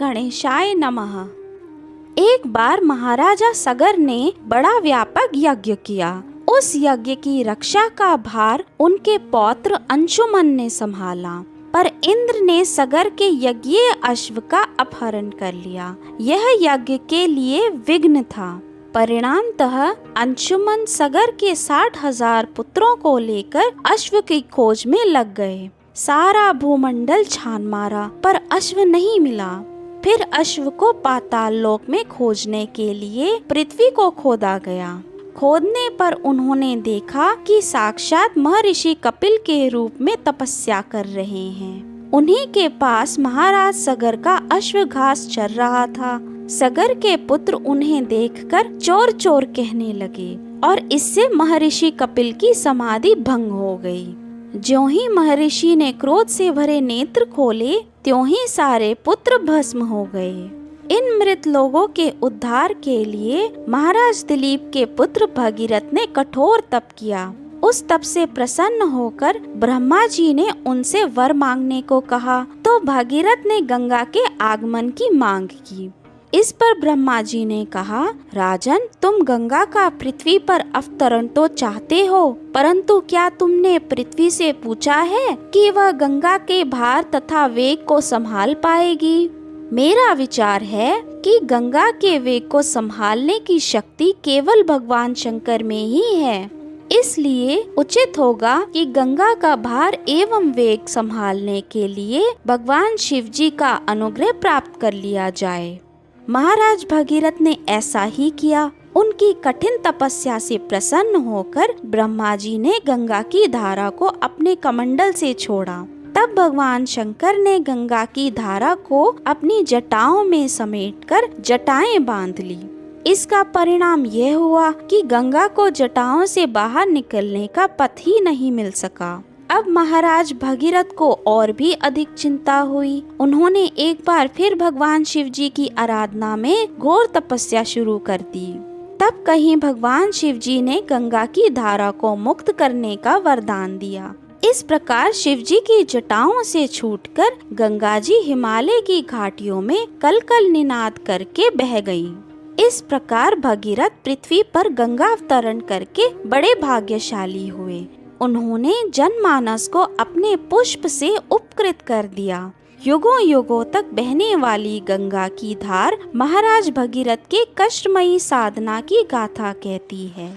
गणेशाय नमः। एक बार महाराजा सगर ने बड़ा व्यापक यज्ञ किया। उस यज्ञ की रक्षा का भार उनके पौत्र अंशुमन ने संभाला, पर इंद्र ने सगर के यज्ञीय अश्व का अपहरण कर लिया। यह यज्ञ के लिए विघ्न था। परिणामतः अंशुमन सगर के 60,000 पुत्रों को लेकर अश्व की खोज में लग गए। सारा भूमंडल छान मारा, पर अश्व नहीं मिला। फिर अश्व को पाताल लोक में खोजने के लिए पृथ्वी को खोदा गया। खोदने पर उन्होंने देखा कि साक्षात महर्षि कपिल के रूप में तपस्या कर रहे हैं। उन्हीं के पास महाराज सगर का अश्व घास चर रहा था। सगर के पुत्र उन्हें देखकर चोर चोर कहने लगे और इससे महर्षि कपिल की समाधि भंग हो गई। ज्यों ही महर्षि ने क्रोध से भरे नेत्र खोले, त्यों ही सारे पुत्र भस्म हो गए। इन मृत लोगों के उद्धार के लिए महाराज दिलीप के पुत्र भगीरथ ने कठोर तप किया। उस तप से प्रसन्न होकर ब्रह्मा जी ने उनसे वर मांगने को कहा, तो भगीरथ ने गंगा के आगमन की मांग की। इस पर ब्रह्मा जी ने कहा, राजन, तुम गंगा का पृथ्वी पर अवतरण तो चाहते हो, परंतु क्या तुमने पृथ्वी से पूछा है कि वह गंगा के भार तथा वेग को संभाल पाएगी? मेरा विचार है कि गंगा के वेग को संभालने की शक्ति केवल भगवान शंकर में ही है। इसलिए उचित होगा कि गंगा का भार एवं वेग संभालने के लिए भगवान शिव जी का अनुग्रह प्राप्त कर लिया जाए। महाराज भगीरथ ने ऐसा ही किया। उनकी कठिन तपस्या से प्रसन्न होकर ब्रह्मा जी ने गंगा की धारा को अपने कमंडल से छोड़ा। तब भगवान शंकर ने गंगा की धारा को अपनी जटाओं में समेटकर जटाएं बांध ली। इसका परिणाम यह हुआ कि गंगा को जटाओं से बाहर निकलने का पथ ही नहीं मिल सका। अब महाराज भगीरथ को और भी अधिक चिंता हुई। उन्होंने एक बार फिर भगवान शिव जी की आराधना में घोर तपस्या शुरू कर दी। तब कहीं भगवान शिव जी ने गंगा की धारा को मुक्त करने का वरदान दिया। इस प्रकार शिव जी की जटाओं से छूटकर गंगा जी हिमालय की घाटियों में कलकल निनाद करके बह गयी। इस प्रकार भगीरथ पृथ्वी पर गंगा अवतरण करके बड़े भाग्यशाली हुए। उन्होंने जनमानस को अपने पुष्प से उपकृत कर दिया। युगों युगों तक बहने वाली गंगा की धार महाराज भगीरथ के कष्टमयी साधना की गाथा कहती है।